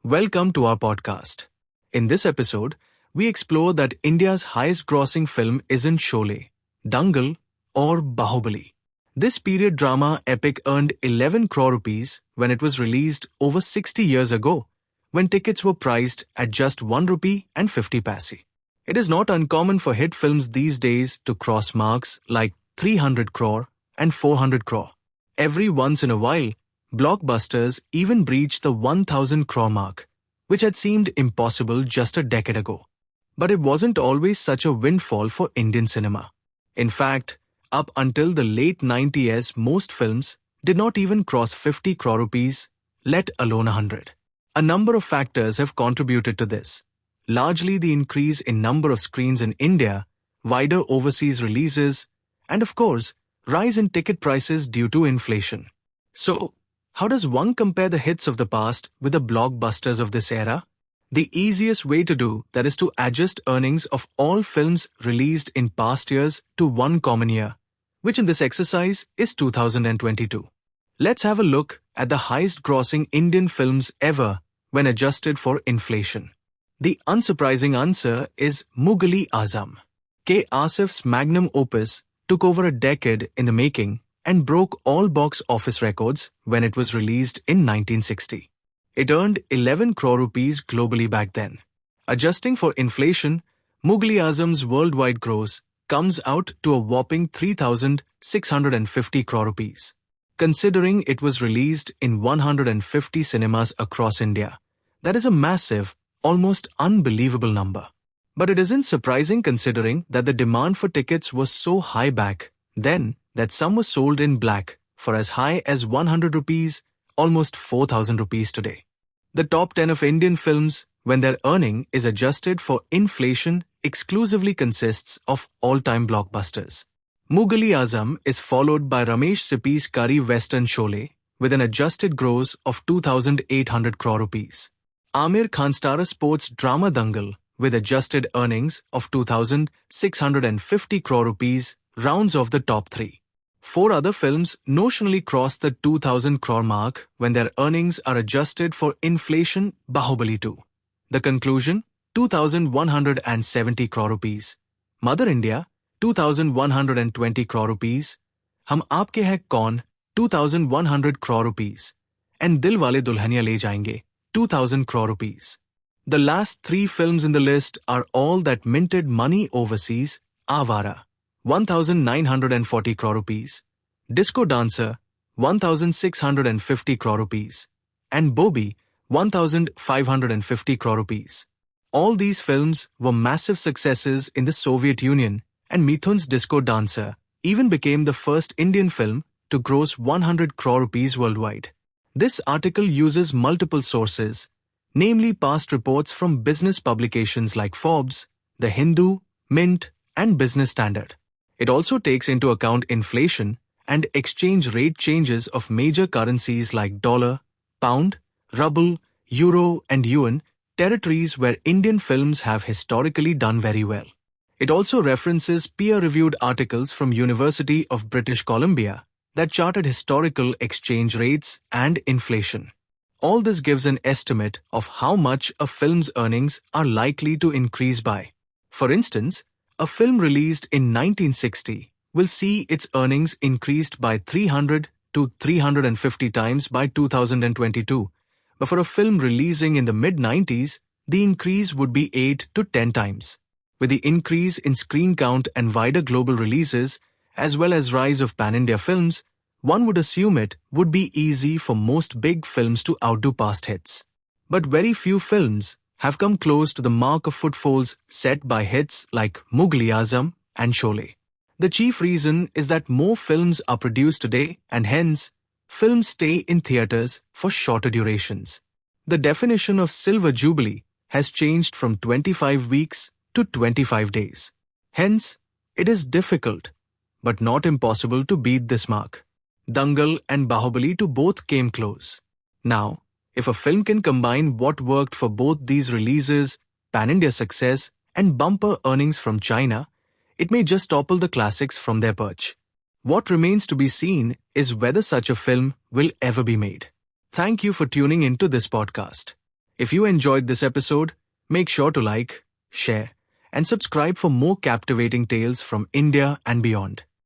Welcome to our podcast. In this episode, we explore that India's highest grossing film isn't Sholay, Dangal, or Baahubali. This period drama epic earned 11 crore rupees when it was released over 60 years ago, when tickets were priced at just 1 rupee and 50 paise. It is not uncommon for hit films these days to cross marks like 300 crore and 400 crore. Every once in a while, blockbusters even breach the 1000 crore mark, which had seemed impossible just a decade ago. But it wasn't always such a windfall for Indian cinema. In fact, up until the late 90s, most films did not even cross 50 crore rupees, let alone 100. A number of factors have contributed to this. Largely the increase in number of screens in India, wider overseas releases, and of course, rise in ticket prices due to inflation. So, how does one compare the hits of the past with the blockbusters of this era? The easiest way to do that is to adjust earnings of all films released in past years to one common year, which in this exercise is 2022. Let's have a look at the highest grossing Indian films ever when adjusted for inflation. The unsurprising answer is Mughal-E-Azam. K. Asif's magnum opus took over a decade in the making and broke all box office records when it was released in 1960. It earned 11 crore rupees globally back then. Adjusting for inflation, Mughal-E-Azam's worldwide gross comes out to a whopping 3,650 crore rupees. Considering it was released in 150 cinemas across India, that is a massive, almost unbelievable number. But it isn't surprising considering that the demand for tickets was so high back then that some were sold in black for as high as 100 rupees, almost 4,000 rupees today. The top 10 of Indian films, when their earning is adjusted for inflation, exclusively consists of all-time blockbusters. Mughal-E-Azam is followed by Ramesh Sippy's curry western Sholay with an adjusted gross of 2,800 crore rupees. Amir Khan's star sports drama Dangal with adjusted earnings of 2,650 crore rupees rounds off the top three. 4 other films notionally cross the 2,000 crore mark when their earnings are adjusted for inflation. Baahubali 2. The conclusion, 2,170 crore rupees. Mother India, 2,120 crore rupees. Hum Aapke Hain Kaun, 2,100 crore rupees. And Dilwale Dulhania Le Jayenge, 2,000 crore rupees. The last 3 films in the list are all that minted money overseas. Avara, 1,940 crore rupees. Disco Dancer, 1,650 crore rupees. And Bobby, 1,550 crore rupees. All these films were massive successes in the Soviet Union, and Mithun's Disco Dancer even became the first Indian film to gross 100 crore rupees worldwide. This article uses multiple sources, namely past reports from business publications like Forbes, The Hindu, Mint, and Business Standard. It also takes into account inflation and exchange rate changes of major currencies like dollar, pound, ruble, euro, and yuan, territories where Indian films have historically done very well. It also references peer-reviewed articles from University of British Columbia that charted historical exchange rates and inflation. All this gives an estimate of how much a film's earnings are likely to increase by. For instance, a film released in 1960 will see its earnings increased by 300 to 350 times by 2022, but for a film releasing in the mid-90s, the increase would be 8 to 10 times. With the increase in screen count and wider global releases, as well as rise of pan-India films, one would assume it would be easy for most big films to outdo past hits. But very few films have come close to the mark of footfalls set by hits like Mughal-E-Azam and Sholay. The chief reason is that more films are produced today and hence, films stay in theaters for shorter durations. The definition of Silver Jubilee has changed from 25 weeks to 25 days. Hence, it is difficult, but not impossible to beat this mark. Dangal and Baahubali to both came close. Now, if a film can combine what worked for both these releases, pan-India success, and bumper earnings from China, it may just topple the classics from their perch. What remains to be seen is whether such a film will ever be made. Thank you for tuning into this podcast. If you enjoyed this episode, make sure to like, share, and subscribe for more captivating tales from India and beyond.